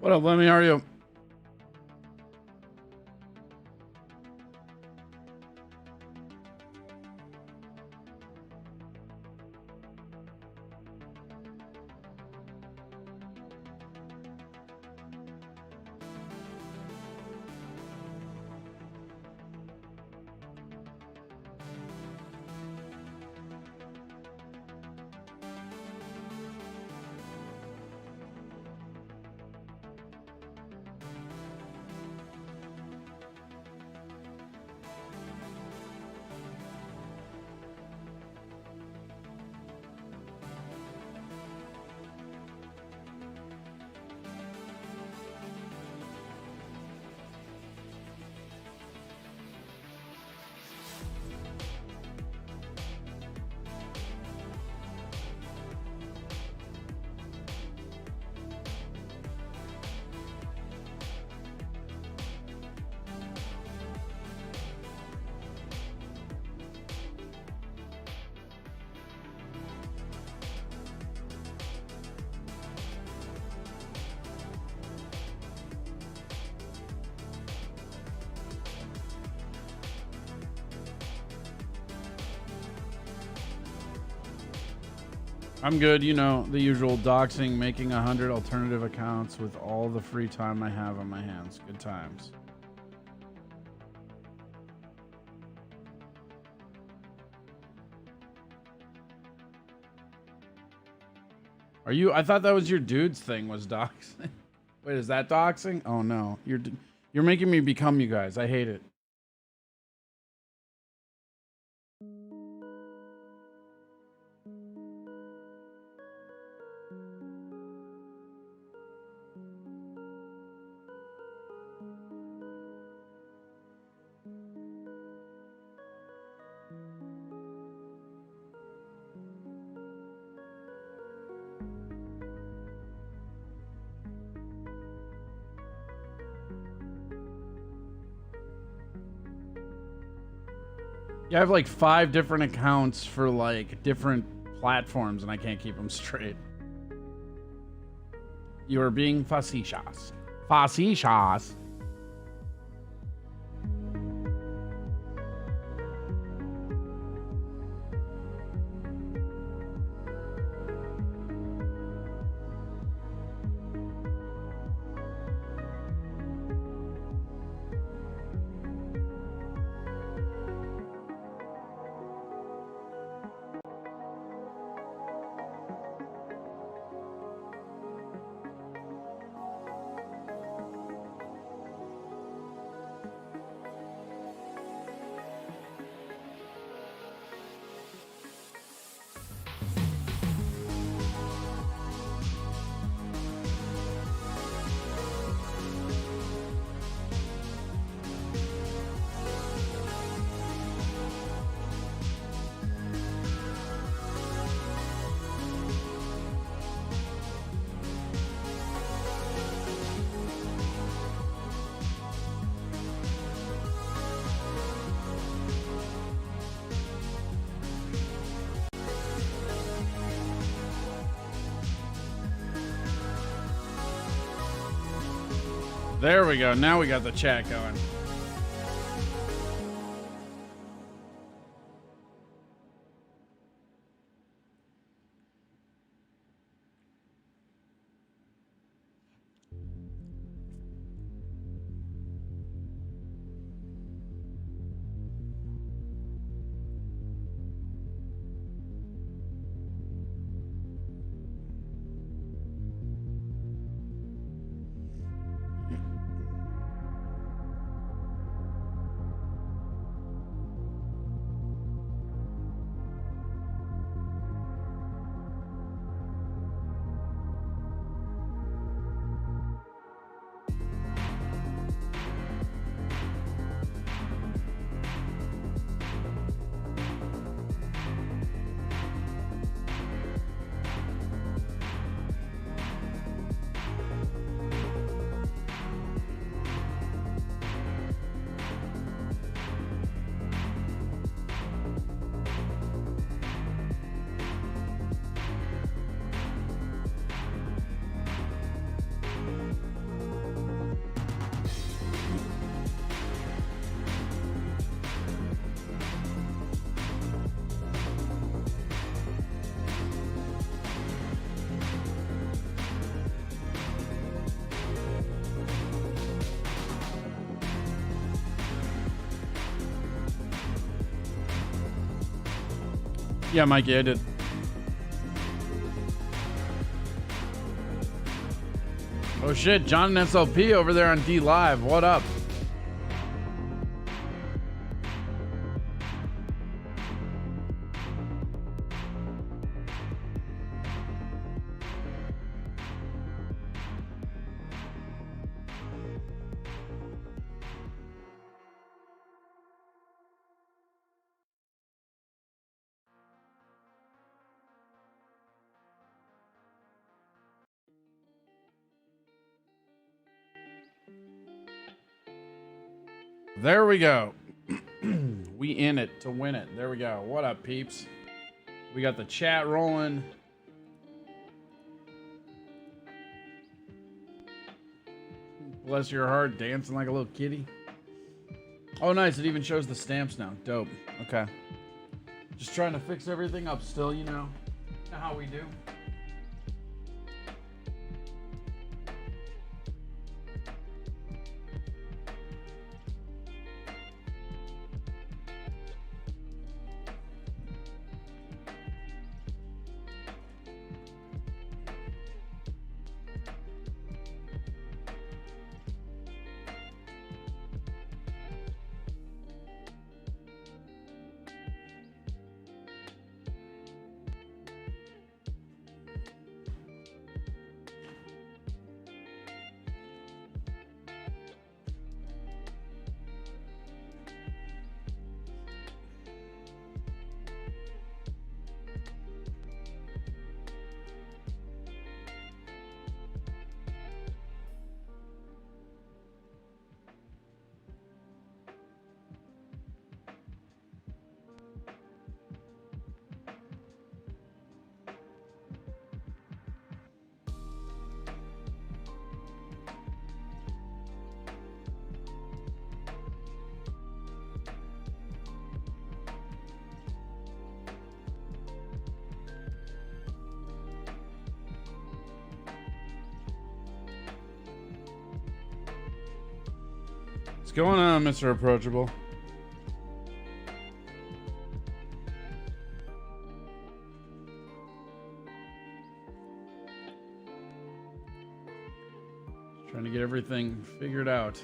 What up, Lemmy? How are you? I'm good, you know, the usual doxing, making 100 alternative accounts with all the free time I have on my hands. Good times. Are you? I thought that was your dude's thing, was doxing. Wait, is that doxing? Oh no, you're making me become you guys. I hate it. Yeah, I have like 5 different accounts for like different platforms, and I can't keep them straight. You are being facetious. Facetious. There we go. Now we got the chat going. Yeah, Mikey, I did. Oh shit, John and SLP over there on D Live. What up? There we go. We in it to win it. There we go. What up, peeps? We got the chat rolling. Bless your heart, dancing like a little kitty. Oh, nice. It even shows the stamps now. Dope. Okay. Just trying to fix everything up still, you know how we do. What's going on, Mr. Approachable? Trying to get everything figured out.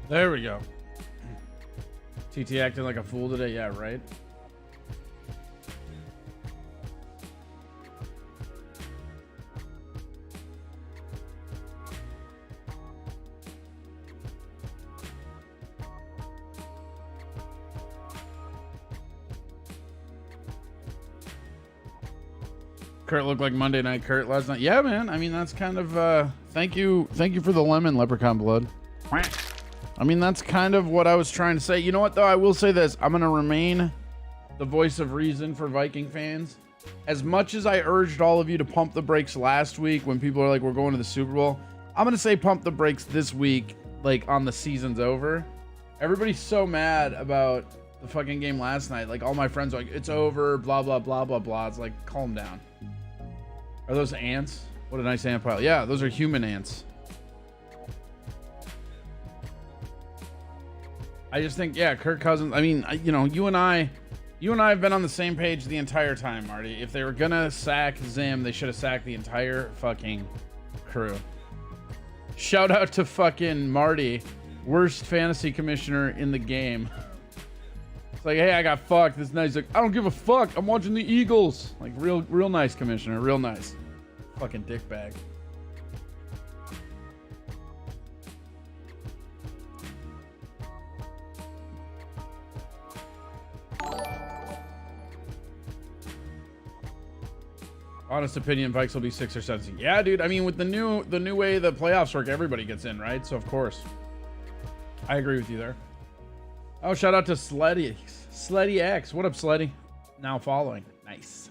There we go. TT acting like a fool today. Yeah, right. Kurt looked like Monday Night Kurt last night. Yeah, man. I mean, that's kind of thank you for the lemon, leprechaun blood. I mean, that's kind of what I was trying to say. You know what, though? I will say this. I'm going to remain the voice of reason for Viking fans. As much as I urged all of you to pump the brakes last week when people are like, we're going to the Super Bowl, I'm going to say pump the brakes this week, like, on the season's over. Everybody's so mad about the fucking game last night. Like, all my friends are like, it's over, blah, blah, blah, blah, blah. It's like, calm down. Are those ants? What a nice ant pile. Yeah, those are human ants. I just think, yeah, Kirk Cousins. I mean, you know, you and I have been on the same page the entire time, Marty. If they were gonna sack Zim, they should have sacked the entire fucking crew. Shout out to fucking Marty, worst fantasy commissioner in the game. It's like, hey, I got fucked. This night, he's like, I don't give a fuck. I'm watching the Eagles. Like, real nice, commissioner. Real nice. Fucking dickbag. Honest opinion, Vikes will be 6 or 7. Yeah, dude. I mean, with the new way the playoffs work, everybody gets in, right? So of course, I agree with you there. Oh, shout out to Sleddy X. What up, Sleddy? Now following. Nice.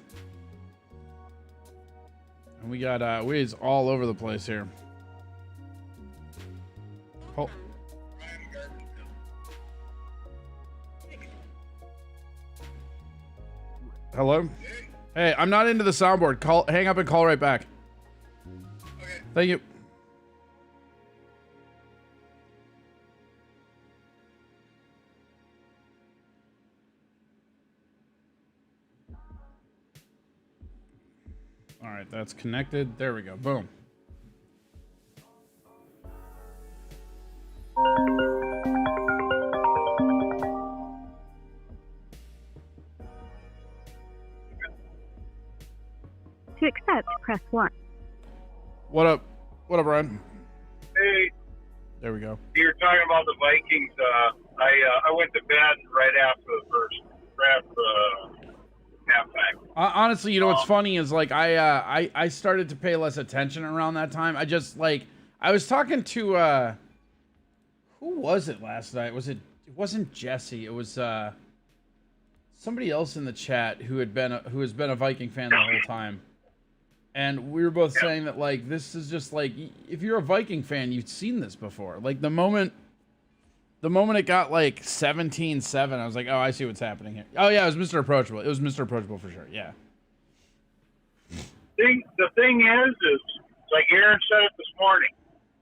And we got Wiz all over the place here. Oh. Hello? Hey, I'm not into the soundboard. Hang up and call right back. Okay. Thank you. All right, that's connected. There we go. Boom. To accept, press 1. What up? What up, Ryan? Hey. There we go. You're talking about the Vikings. I went to bed right after the first halftime. Honestly, you know what's funny is like I started to pay less attention around that time. I just like I was talking to who was it last night? It wasn't Jesse. It was somebody else in the chat who has been a Viking fan the whole time. And we were both saying that, like, this is just, like, if you're a Viking fan, you've seen this before. Like, the moment it got, like, 17-7, I was like, oh, I see what's happening here. Oh, yeah, it was Mr. Approachable. It was Mr. Approachable for sure, yeah. The thing is, like Aaron said it this morning,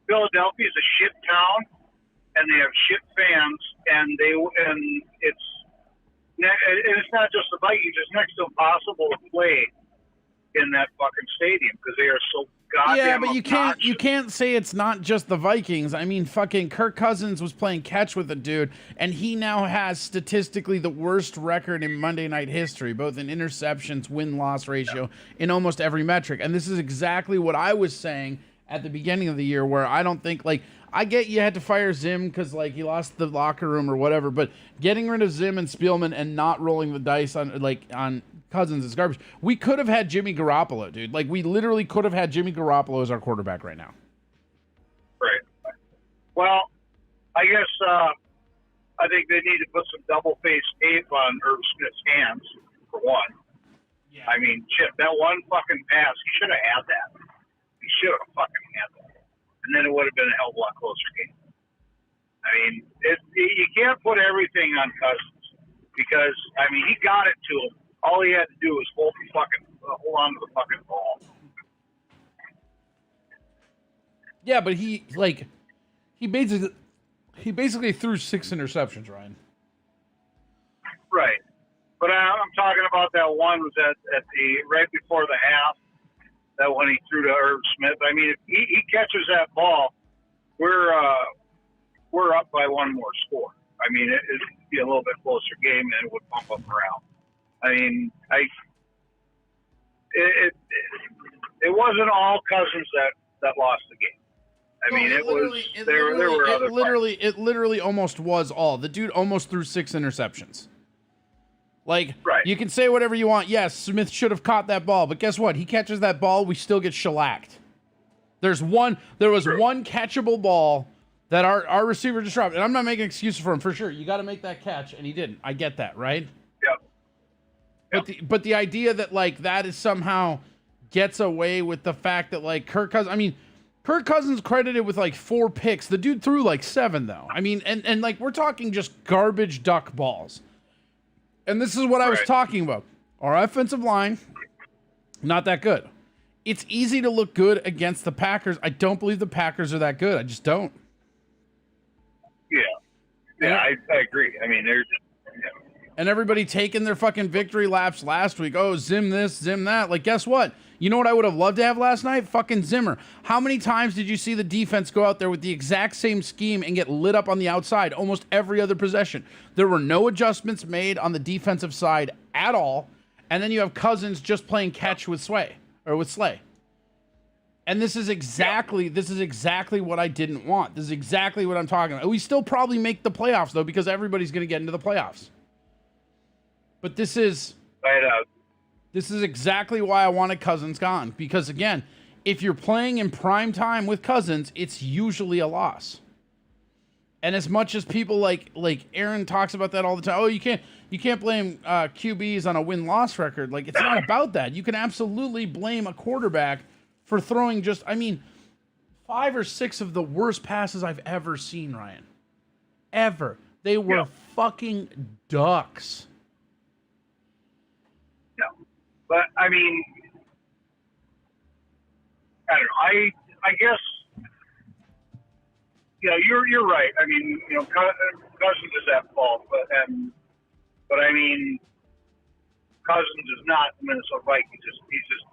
Philadelphia is a shit town, and they have shit fans, and it's not just the Vikings, it's next to impossible to play in that fucking stadium because they are so goddamn yeah, but obnoxious. you can't say it's not just the Vikings. I mean, fucking Kirk Cousins was playing catch with a dude, and he now has statistically the worst record in Monday Night history, both in interceptions, win-loss ratio, in almost every metric. And this is exactly what I was saying at the beginning of the year, where I don't think, like, I get you had to fire Zim because, like, he lost the locker room or whatever, but getting rid of Zim and Spielman and not rolling the dice on Cousins is garbage. We could have had Jimmy Garoppolo, dude. Like, we literally could have had Jimmy Garoppolo as our quarterback right now. Right. Well, I guess I think they need to put some double-faced tape on Irv Smith's hands, for one. Yeah. I mean, shit, that one fucking pass, he should have had that. He should have fucking had that. And then it would have been a hell of a lot closer game. I mean, you can't put everything on Cousins because, I mean, he got it to him. All he had to do was hold on to the fucking ball. Yeah, but he basically threw 6 interceptions, Ryan. Right. But I'm talking about that one was at the right before the half. That one he threw to Irv Smith. I mean, if he catches that ball, we're we're up by one more score. I mean, it'd be a little bit closer game, and it would pump up morale. I mean, it wasn't all Cousins that lost the game. I mean, it literally almost was all. The dude almost threw 6 interceptions. Like, right. You can say whatever you want. Yes, Smith should have caught that ball, but guess what? He catches that ball, we still get shellacked. There was one catchable ball that our receiver just dropped, and I'm not making excuses for him, for sure. You got to make that catch, and he didn't. I get that, right? Yep. But the idea that, like, that is somehow gets away with the fact that, like, Kirk Cousins credited with, like, 4 picks. The dude threw, like, 7, though. I mean, and like, we're talking just garbage duck balls. And this is what I was talking about. Our offensive line, not that good. It's easy to look good against the Packers. I don't believe the Packers are that good. I just don't. Yeah, I agree. I mean, they're just, And everybody taking their fucking victory laps last week. Oh, Zim this, Zim that. Like, guess what? You know what I would have loved to have last night? Fucking Zimmer. How many times did you see the defense go out there with the exact same scheme and get lit up on the outside almost every other possession? There were no adjustments made on the defensive side at all. And then you have Cousins just playing catch with Slay. And this is exactly what I didn't want. This is exactly what I'm talking about. We still probably make the playoffs, though, because everybody's going to get into the playoffs. But this is exactly why I wanted Cousins gone. Because, again, if you're playing in prime time with Cousins, it's usually a loss. And as much as people like Aaron talks about that all the time, oh, you can't blame QBs on a win-loss record. Like, it's not about that. You can absolutely blame a quarterback for throwing 5 or 6 of the worst passes I've ever seen, Ryan. Ever. They were fucking ducks. Yeah. But, I mean, I don't know. I guess, you're right. I mean, Cousins is at fault, but I mean, Cousins is not the Minnesota Vikings. He's just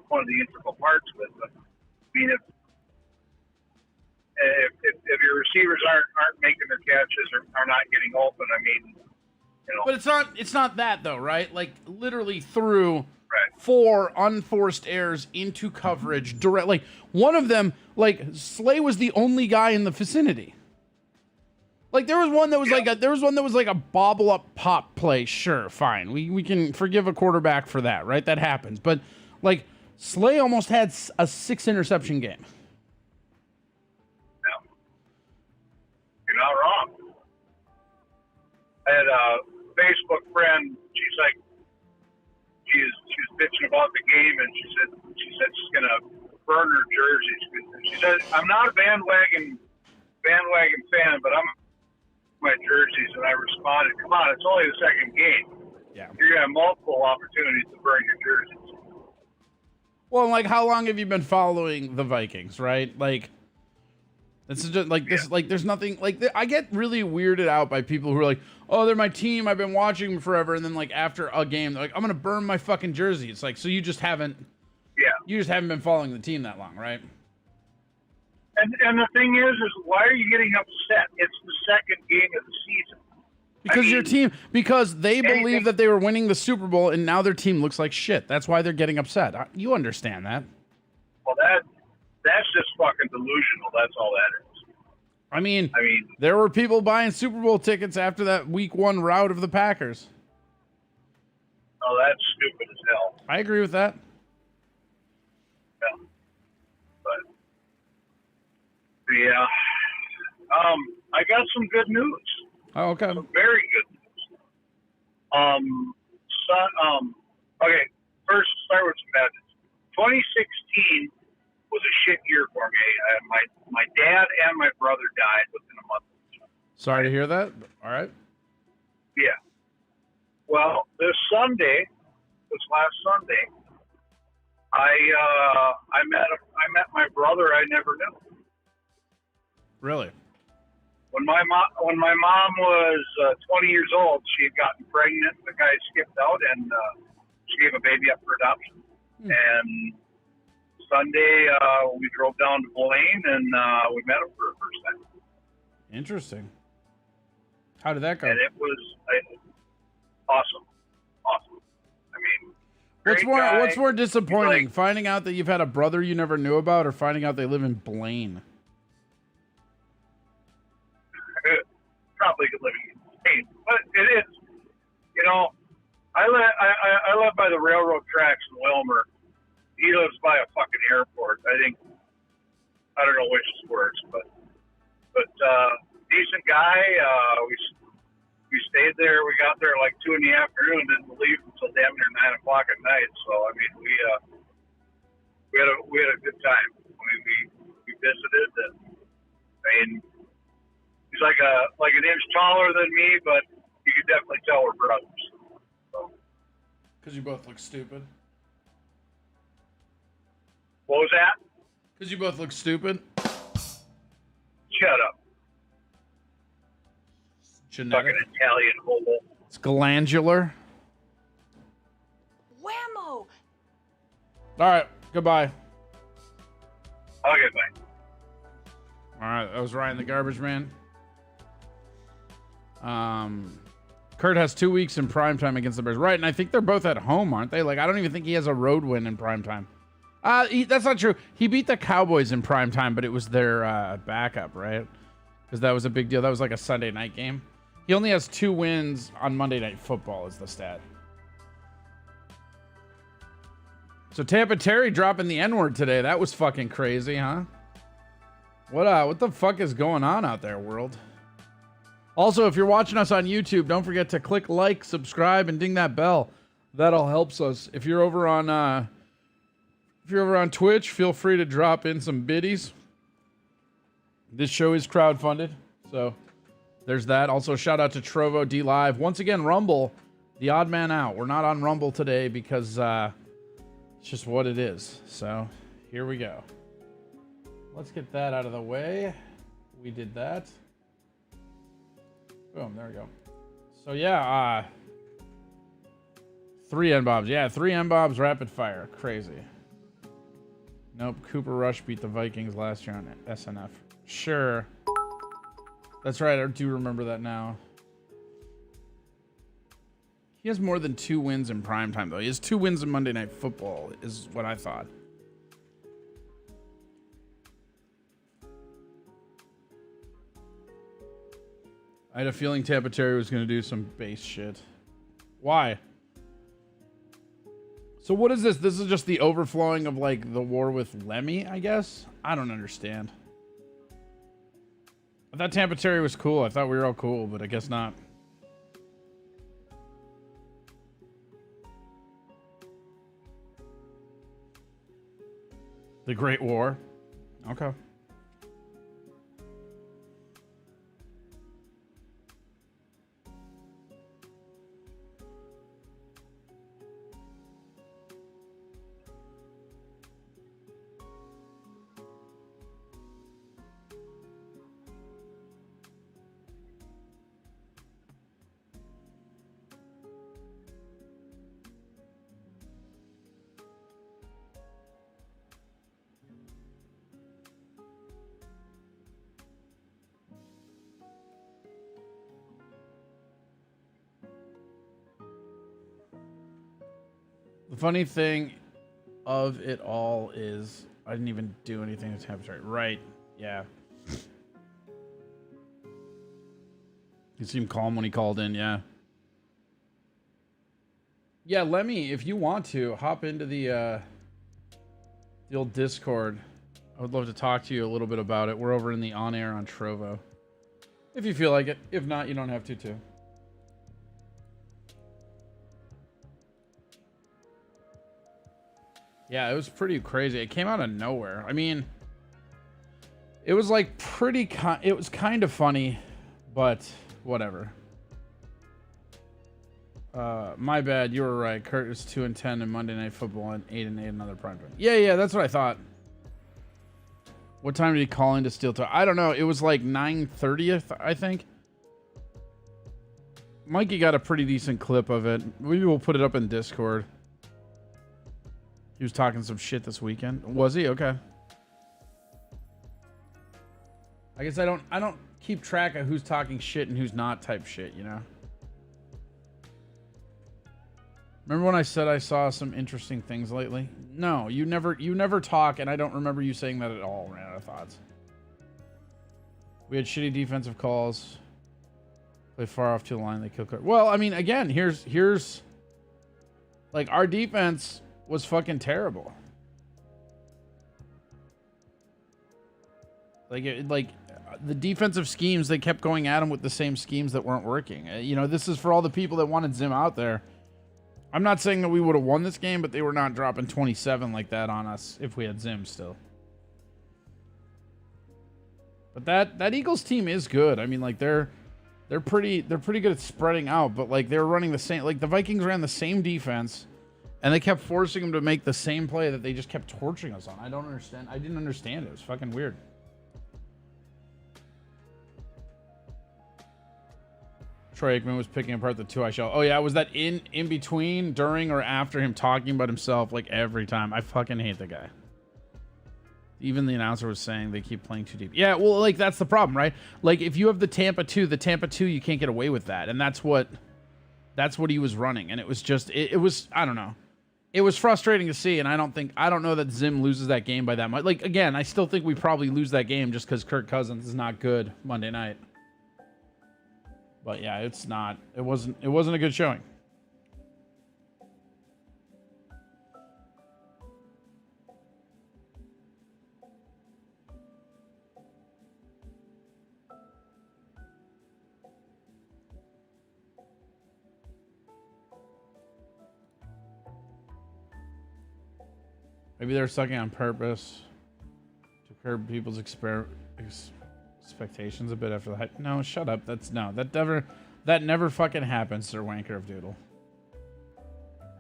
one of the integral parts of it. But I mean, if your receivers aren't making their catches or are not getting open, I mean, But it's not that though, right? Like, literally threw 4 unforced errors into coverage direct. Like, one of them, like, Slay was the only guy in the vicinity. Like, there was one that was like a bobble up pop play. Sure, fine. We can forgive a quarterback for that, right? That happens. But, like, Slay almost had a 6 interception game. No. You're not wrong. I had a Facebook friend, she's like, she was bitching about the game, and she said she's gonna burn her jerseys. She said, I'm not a bandwagon fan, but I'm my jerseys, and I responded, come on, it's only the second game. Yeah. You're gonna have multiple opportunities to burn your jerseys. Well, like, how long have you been following the Vikings, right? Like, this is just like this. Like, there's nothing like. I get really weirded out by people who are like, "Oh, they're my team. I've been watching them forever." And then, like, after a game, they're like, "I'm gonna burn my fucking jersey." It's like, so you just haven't. Yeah. You just haven't been following the team that long, right? And the thing is why are you getting upset? It's the second game of the season. Because your team, because they believe that they were winning the Super Bowl, and now their team looks like shit. That's why they're getting upset. You understand that? Well, that's just fucking delusional. That's all that is. I mean, there were people buying Super Bowl tickets after that Week 1 rout of the Packers. Oh, that's stupid as hell. I agree with that. Yeah. But, yeah. I got some good news. Oh, okay. Some very good news. Okay, first start with some bad news. 2016 was a shit year for me. My dad and my brother died within a month. Sorry to hear that. All right. Yeah. Well, this last Sunday, I met my brother I never knew. Really? When my mom was 20 years old, she had gotten pregnant. The guy skipped out, and she gave a baby up for adoption. And Sunday, we drove down to Blaine, and we met him for the first time. Interesting. How did that go? And it was awesome. Awesome. I mean, What's more disappointing? Like, finding out that you've had a brother you never knew about, or finding out they live in Blaine? Probably living in Blaine, but it is. You know, I live by the railroad tracks in Wilmer. He lives by a fucking airport. I don't know which is worse, but decent guy. We stayed there. We got there like 2 PM and didn't leave until damn near 9 o'clock at night. So I mean, we had a good time. I mean, we visited, and I mean, he's like an inch taller than me, but you could definitely tell we're brothers. So. Because you both look stupid. What was that? Because you both look stupid. Shut up. Genetic. Fucking Italian hobo. It's glandular. Whammo! All right, goodbye. Okay, bye. All right, that was Ryan the Garbage Man. Kurt has 2 weeks in primetime against the Bears. Right, and I think they're both at home, aren't they? Like, I don't even think he has a road win in primetime. That's not true. He beat the Cowboys in primetime, but it was their backup, right? Because that was a big deal. That was like a Sunday night game. He only has 2 wins on Monday Night Football is the stat. So TampaTerry dropping the N-word today. That was fucking crazy, huh? What the fuck is going on out there, world? Also, if you're watching us on YouTube, don't forget to click like, subscribe, and ding that bell. That'll help us. If you're over on Twitch, feel free to drop in some biddies. This show is crowdfunded, so there's that. Also, shout out to Trovo D Live. Once again, Rumble, the odd man out. We're not on Rumble today because it's just what it is. So here we go. Let's get that out of the way. We did that. Boom, there we go. So yeah, 3 N Bombs. Yeah, 3 N Bombs rapid fire. Crazy. Nope, Cooper Rush beat the Vikings last year on SNF. Sure. That's right, I do remember that now. He has more than 2 wins in primetime, though. He has 2 wins in Monday Night Football, is what I thought. I had a feeling TampaTerry was going to do some base shit. Why? So what is this? This is just the overflowing of, like, the war with Lemmy, I guess? I don't understand. I thought TampaTerry was cool. I thought we were all cool, but I guess not. The Great War. Okay. The funny thing of it all is I didn't even do anything to TampaTerry. Right. Yeah. He seemed calm when he called in. Yeah. Yeah, Lemmy, if you want to, hop into the old Discord. I would love to talk to you a little bit about it. We're over in the on-air on Trovo. If you feel like it. If not, you don't have to, too. Yeah, it was pretty crazy. It came out of nowhere. I mean, it was like it was kind of funny, but whatever. My bad. You were right. Kurt is 2-10 in Monday Night Football and 8-8 in other prime time. Yeah, that's what I thought. What time did he call into Steel Toe? I don't know. It was like 9:30, I think. Mikey got a pretty decent clip of it. Maybe we'll put it up in Discord. He was talking some shit this weekend. Was he? Okay. I guess I don't keep track of who's talking shit and who's not type shit, you know? Remember when I said I saw some interesting things lately? No, you never talk, and I don't remember you saying that at all. Ran out of thoughts. We had shitty defensive calls. Play far off to the line. They kill. Well, I mean, again, here's like our defense was fucking terrible. Like the defensive schemes, they kept going at him with the same schemes that weren't working. You know, this is for all the people that wanted Zim out there. I'm not saying that we would have won this game, but they were not dropping 27 like that on us if we had Zim still. But that Eagles team is good. I mean, like they're pretty good at spreading out, but like they were running the same, like the Vikings ran the same defense and they kept forcing them to make the same play that they just kept torching us on. I don't understand. I didn't understand it. It was fucking weird. Troy Aikman was picking apart the 2-eye shell. Oh yeah, was that in between, during, or after him talking about himself like every time? I fucking hate the guy. Even the announcer was saying they keep playing too deep. Yeah, well, like that's the problem, right? Like if you have the Tampa 2, you can't get away with that, and that's what he was running, and it was just it was, I don't know. It was frustrating to see, and I don't know that Zim loses that game by that much. Like again, I still think we probably lose that game just because Kirk Cousins is not good Monday night. But yeah, it wasn't a good showing. Maybe they're sucking on purpose to curb people's expectations a bit after the hype. No, shut up. That never fucking happens, Sir Wanker of Doodle.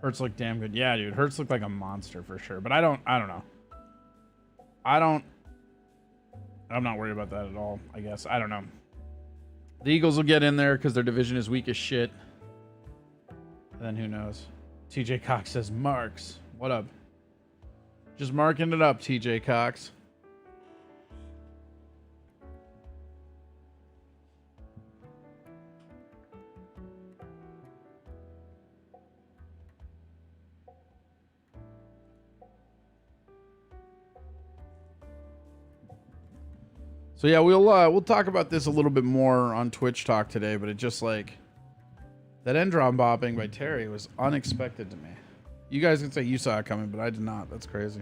Hurts looked damn good. Yeah, dude. Hurts looked like a monster for sure. But I don't know. I'm not worried about that at all, I guess. I don't know. The Eagles will get in there because their division is weak as shit. And then who knows? TJ Cox says, Marks. What up? Just marking it up, TJ Cox. So yeah, we'll talk about this a little bit more on Twitch Talk today, but it just like that end drop bopping by Terry was unexpected to me. You guys can say you saw it coming, but I did not. That's crazy.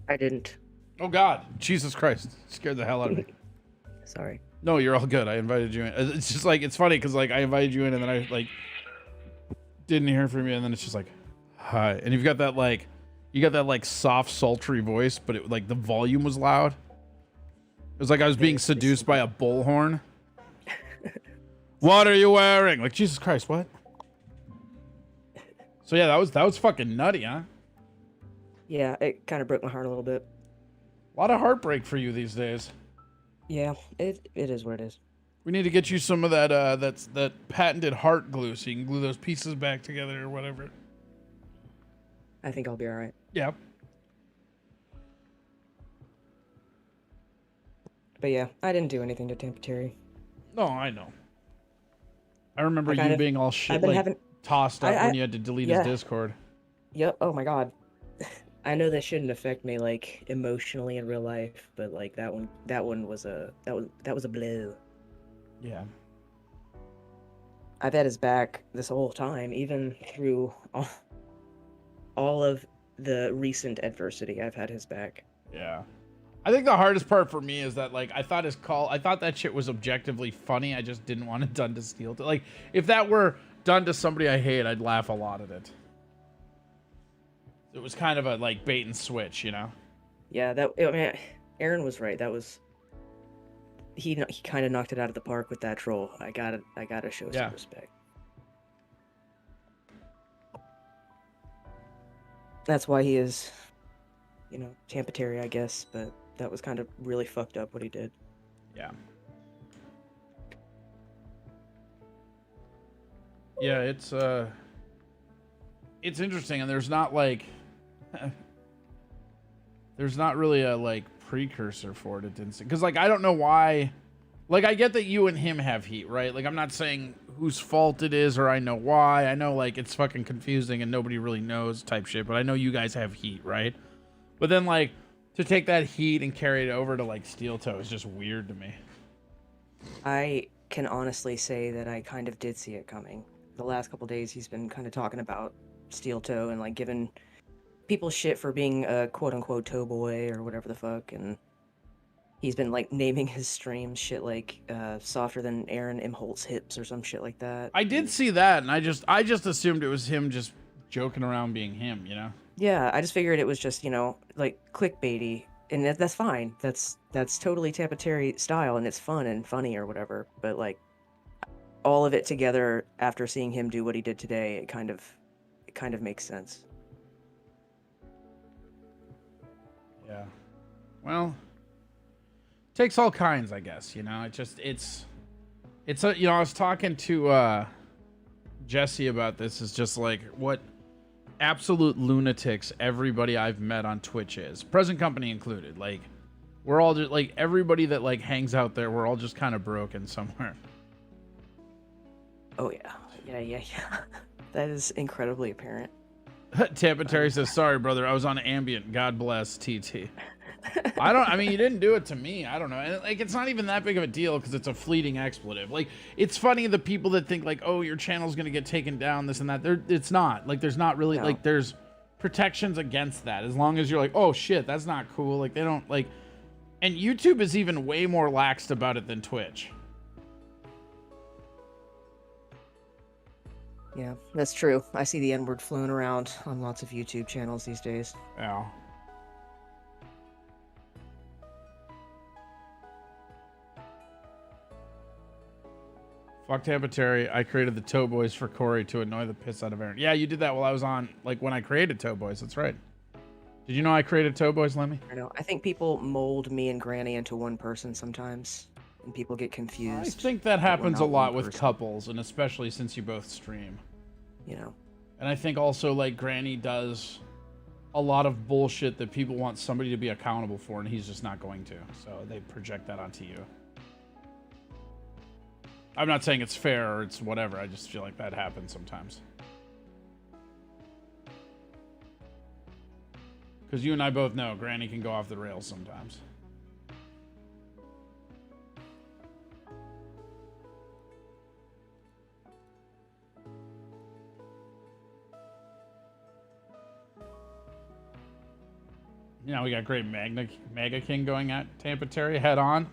I didn't. Oh God, Jesus Christ, scared the hell out of me. Sorry. No, you're all good. I invited you in. It's just like it's funny because like I invited you in and then I like didn't hear from you, and then it's just like hi, and you got that like soft, sultry voice, but it like the volume was loud. It was like I was being seduced by a bullhorn. What are you wearing? Like Jesus Christ, what? So yeah, that was fucking nutty, huh? Yeah, it kind of broke my heart a little bit. A lot of heartbreak for you these days. Yeah, it is what it is. We need to get you some of that that patented heart glue so you can glue those pieces back together or whatever. I think I'll be all right. Yeah. But yeah, I didn't do anything to TampaTerry. No, I know. I remember you being all shit, tossed up when you had to delete his Discord. Yep. Oh my God. I know that shouldn't affect me like emotionally in real life, but like that one was a blow. Yeah. I've had his back this whole time, even through all of the recent adversity. I've had his back. Yeah. I think the hardest part for me is that like I thought that shit was objectively funny. I just didn't want it done to Steel. Like if that were done to somebody I hate, I'd laugh a lot at it. It was kind of a like bait and switch, you know. Yeah, Aaron was right. That was he kind of knocked it out of the park with that troll. I gotta show some respect. That's why he is, TampaTerry, I guess. But that was kind of really fucked up what he did. Yeah. Yeah, it's interesting, and there's not really a like precursor for it. It didn't say, because like I don't know why. Like I get that you and him have heat, right? Like I'm not saying whose fault it is or I know why. I know like it's fucking confusing and nobody really knows type shit, but I know you guys have heat, right? But then like to take that heat and carry it over to like Steel Toe is just weird to me. I can honestly say that I kind of did see it coming. The last couple days he's been kind of talking about Steel Toe and like giving people shit for being a quote unquote toe boy or whatever the fuck, and he's been like naming his streams shit like softer than Aaron Imholt's hips or some shit like that. I did see that, and I just assumed it was him just joking around being him, you know? Yeah, I just figured it was just, like clickbaity, and that's fine. That's totally TampaTerry style, and it's fun and funny or whatever. But like all of it together after seeing him do what he did today, it kind of makes sense. Yeah. Well, takes all kinds, I guess, you know? It's I was talking to Jesse about this. Is just like what absolute lunatics everybody I've met on Twitch is, present company included. Like we're all just like everybody that like hangs out there, we're all just kind of broken somewhere. Oh yeah. That is incredibly apparent. TampaTerry says, sorry brother, I was on ambient, God bless TT. I mean, you didn't do it to me. I don't know. And like, it's not even that big of a deal because it's a fleeting expletive. Like, it's funny the people that think like, oh, your channel's gonna get taken down, this and that. It's not. Like, there's not really like there's protections against that as long as you're like, oh shit, that's not cool. Like, they don't like. And YouTube is even way more laxed about it than Twitch. Yeah, that's true. I see the N-word flown around on lots of YouTube channels these days. Yeah. Fuck TampaTerry. I created the Toe Boys for Corey to annoy the piss out of Aaron. Yeah, you did that while I was on, like, when I created Toe Boys. That's right. Did you know I created Toe Boys, Lemmy? I know. I think people mold me and Granny into one person sometimes, and people get confused. I think that happens a lot with couples, and especially since you both stream. You know. And I think also, like, Granny does a lot of bullshit that people want somebody to be accountable for, and he's just not going to. So they project that onto you. I'm not saying it's fair or it's whatever. I just feel like that happens sometimes. Because you and I both know Granny can go off the rails sometimes. You know, we got great Mega King going at TampaTerry head on.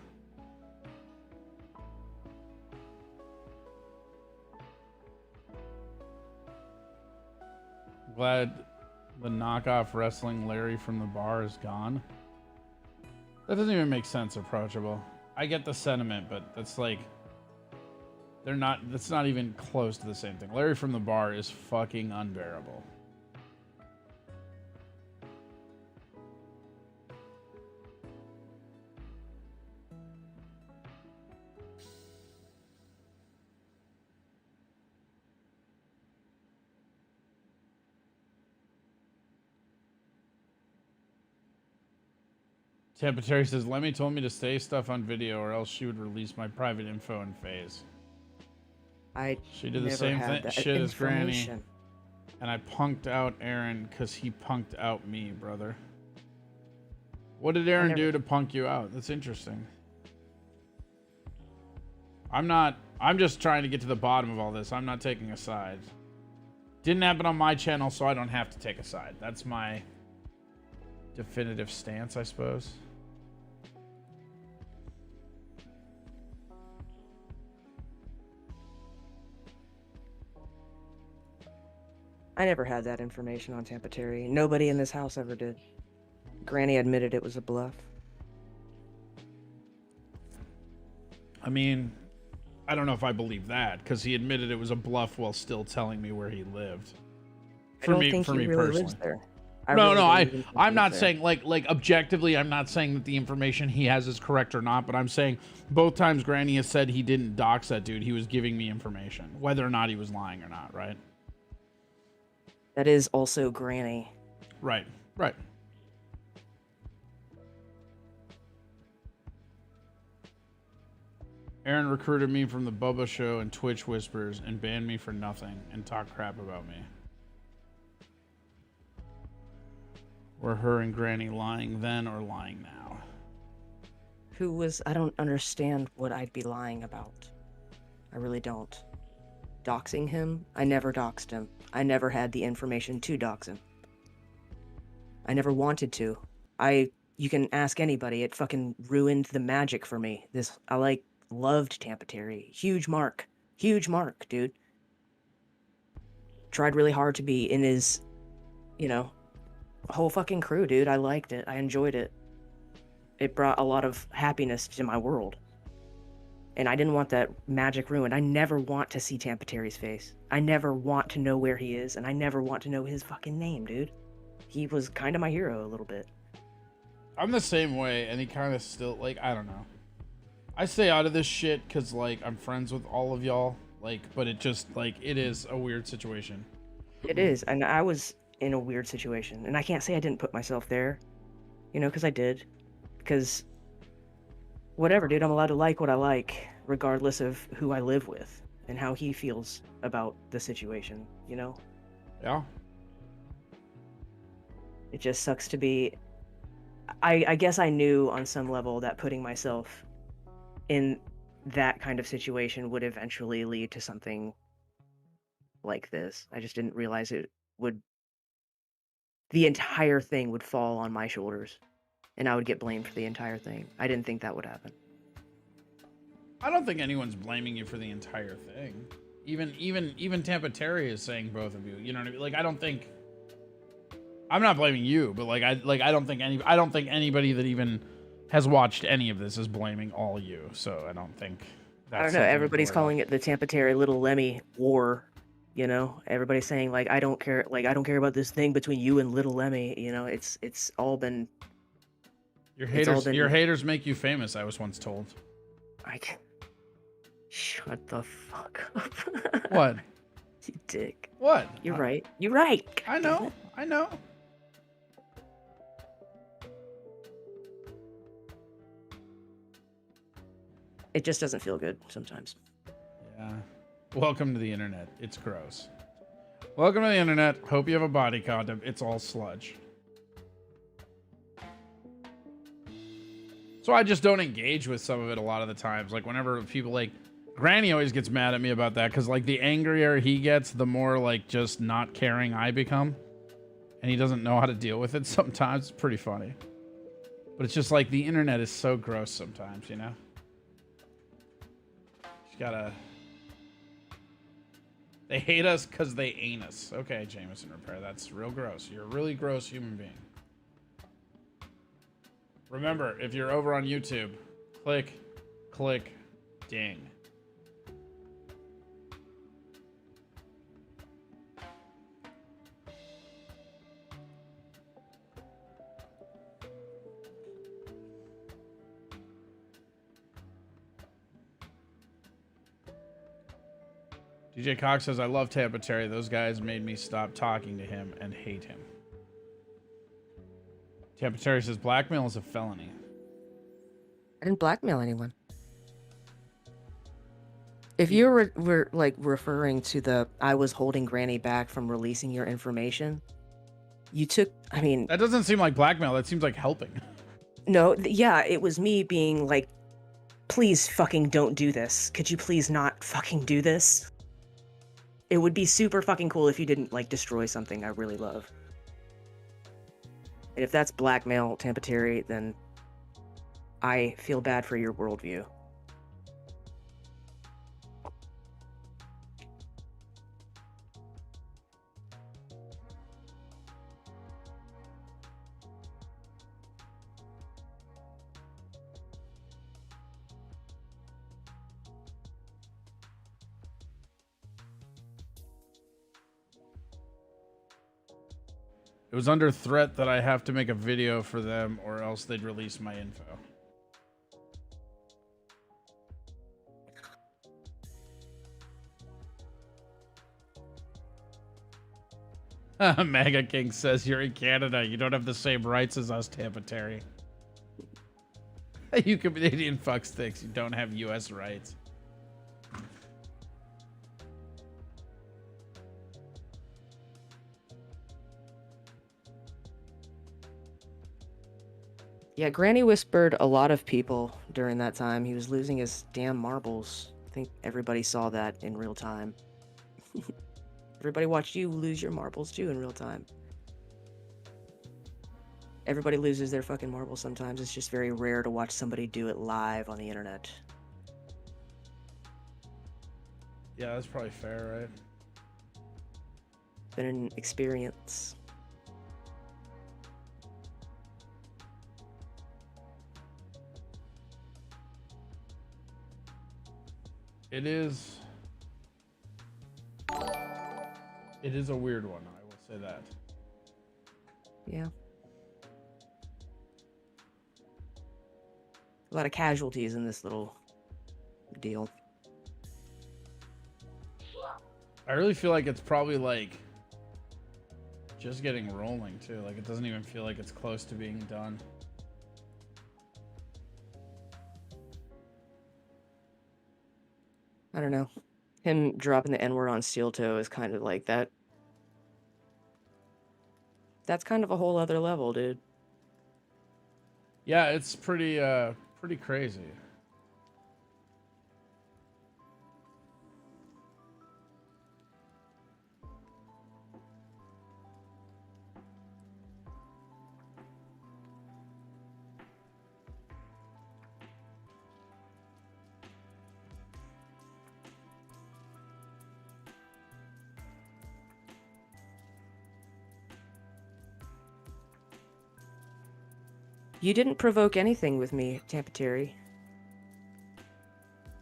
Glad the knockoff wrestling Larry from the bar is gone. That doesn't even make sense, Approachable. I get the sentiment, but that's like that's not even close to the same thing. Larry from the bar is fucking unbearable. TampaTerry says, Lemmy told me to say stuff on video or else she would release my private info in phase. She did the same shit as Granny. And I punked out Aaron because he punked out me, brother. What did Aaron do to punk you out? That's interesting. I'm just trying to get to the bottom of all this. I'm not taking a side. Didn't happen on my channel, so I don't have to take a side. That's my definitive stance, I suppose. I never had that information on TampaTerry. Nobody in this house ever did. Granny admitted it was a bluff. I mean, I don't know if I believe that, because he admitted it was a bluff while still telling me where he lived. For me personally. Lives there. I'm not saying like objectively, I'm not saying that the information he has is correct or not, but I'm saying both times Granny has said he didn't dox that dude, he was giving me information, whether or not he was lying or not, right? That is also Granny. Right. Aaron recruited me from the Bubba Show and Twitch Whispers and banned me for nothing and talked crap about me. Were her and Granny lying then or lying now? Who was... I don't understand what I'd be lying about. I really don't. Doxing him? I never doxed him. I never had the information to dox him. I never wanted to. You can ask anybody, it fucking ruined the magic for me. Loved TampaTerry. Huge mark, dude. Tried really hard to be in his, whole fucking crew, dude. I liked it. I enjoyed it. It brought a lot of happiness to my world. And I didn't want that magic ruined. I never want to see TampaTerry's face. I never want to know where he is, and I never want to know his fucking name, dude. He was kind of my hero a little bit. I'm the same way, and he kind of still, I don't know. I stay out of this shit because, I'm friends with all of y'all, but it just, it is a weird situation. It is, and I was in a weird situation, and I can't say I didn't put myself there, because I did. Because, whatever, dude, I'm allowed to like what I like, regardless of who I live with, and how he feels about the situation, Yeah. It just sucks to be... I guess I knew on some level that putting myself in that kind of situation would eventually lead to something like this. I just didn't realize it would... The entire thing would fall on my shoulders, and I would get blamed for the entire thing. I didn't think that would happen. I don't think anyone's blaming you for the entire thing. Even TampaTerry is saying both of you. You know what I mean? I don't think... I'm not blaming you, but I don't think anybody that even has watched any of this is blaming all you. So I don't think that's... I don't know. Everybody's calling it the TampaTerry Little Lemmy war. Everybody's saying I don't care. I don't care about this thing between you and Little Lemmy. It's all been... Your haters make you famous, I was once told. Shut the fuck up. What? You dick. What? You're right. You're right. I know. I know. It just doesn't feel good sometimes. Yeah. Welcome to the internet. It's gross. Welcome to the internet. Hope you have a body condom. It's all sludge. So I just don't engage with some of it a lot of the times. Whenever people Granny always gets mad at me about that because the angrier he gets, the more just not caring I become. And he doesn't know how to deal with it sometimes. It's pretty funny. But it's just the internet is so gross sometimes, You gotta... They hate us because they ain't us. Okay, Jameson Repair, that's real gross. You're a really gross human being. Remember, if you're over on YouTube, click, ding. DJ Cox says, I love TampaTerry. Those guys made me stop talking to him and hate him. TampaTerry says, blackmail is a felony. I didn't blackmail anyone. If you were referring to the I was holding Granny back from releasing your information, you took... I mean... That doesn't seem like blackmail. That seems like helping. No, yeah, it was me being please fucking don't do this. Could you please not fucking do this? It would be super fucking cool if you didn't, destroy something I really love. And if that's blackmail, TampaTerry, then I feel bad for your worldview. It was under threat that I have to make a video for them or else they'd release my info. Mega King says, you're in Canada. You don't have the same rights as us, TampaTerry. You Canadian fucksticks, you don't have U.S. rights. Yeah, Granny whispered a lot of people during that time. He was losing his damn marbles. I think everybody saw that in real time. Everybody watched you lose your marbles too in real time. Everybody loses their fucking marbles sometimes. It's just very rare to watch somebody do it live on the internet. Yeah, that's probably fair, right? It's been an experience. It is a weird one, I will say that. Yeah. A lot of casualties in this little deal. I really feel like it's probably like just getting rolling too. Like it doesn't even feel like it's close to being done. I don't know. Him dropping the N-word on Steel Toe is kind of like that. That's kind of a whole other level, dude. Yeah, it's pretty crazy. You didn't provoke anything with me, TampaTerry.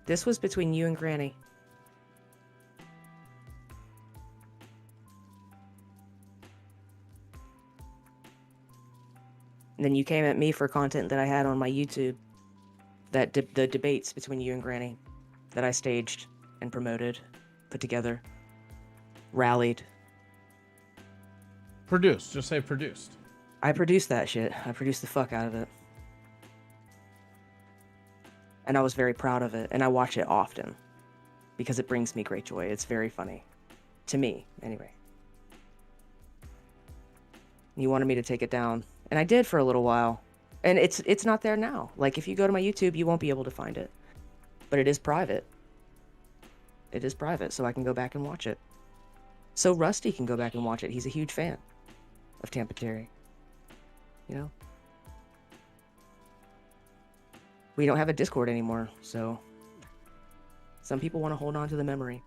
This was between you and Granny. And then you came at me for content that I had on my YouTube. The debates between you and Granny that I staged and promoted, put together, rallied. Produced. Just say produced. I produced that shit. I produced the fuck out of it. And I was very proud of it. And I watch it often because it brings me great joy. It's very funny. To me, anyway. You wanted me to take it down. And I did for a little while. And it's not there now. Like, if you go to my YouTube, you won't be able to find it. But it is private. It is private, so I can go back and watch it. So Rusty can go back and watch it. He's a huge fan of TampaTerry. You know? We don't have a Discord anymore, so some people want to hold on to the memory.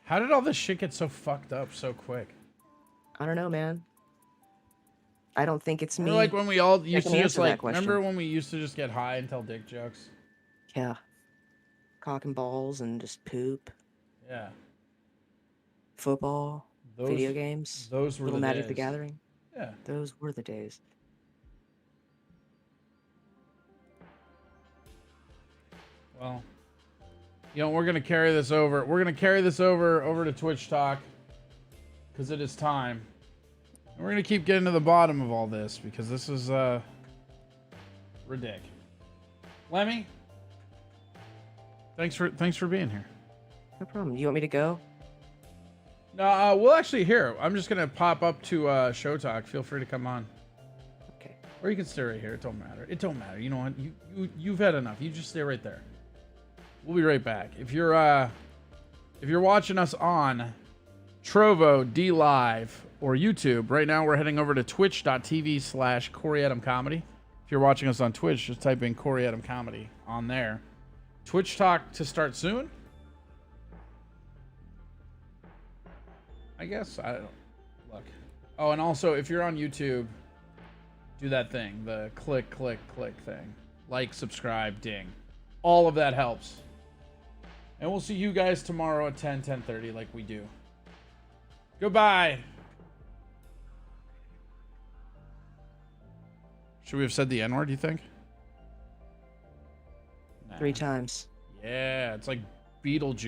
How did all this shit get so fucked up so quick? I don't know, man. I don't think it's me. Remember like when we all used to just like, question. remember when we used to just get high and tell dick jokes? Yeah. Cock and balls and just poop. Yeah. Football. Video games. Those were Little the Magic days. the Gathering. Yeah. Those were the days. Well, you know, we're gonna carry this over. We're gonna carry this over to Twitch Talk because it is time. And we're gonna keep getting to the bottom of all this because this is ridiculous. Lemmy, thanks for being here. No problem. You want me to go? No, we'll actually here. I'm just gonna pop up to Show Talk. Feel free to come on. Okay. Or you can stay right here. It don't matter. It don't matter. You know what? You've had enough. You just stay right there. We'll be right back. If you're watching us on Trovo, D Live, or YouTube, right now we're heading over to twitch.tv/CoreyAdamComedy. If you're watching us on Twitch, just type in Corey Adam Comedy on there. Twitch Talk to start soon. I guess I don't look. Oh, and also if you're on YouTube, do that thing, the click thing. Like, subscribe, ding. All of that helps. And we'll see you guys tomorrow at 10:30 like we do. Goodbye. Should we have said the N-word, you think? Nah. 3 times. Yeah, it's like Beetlejuice.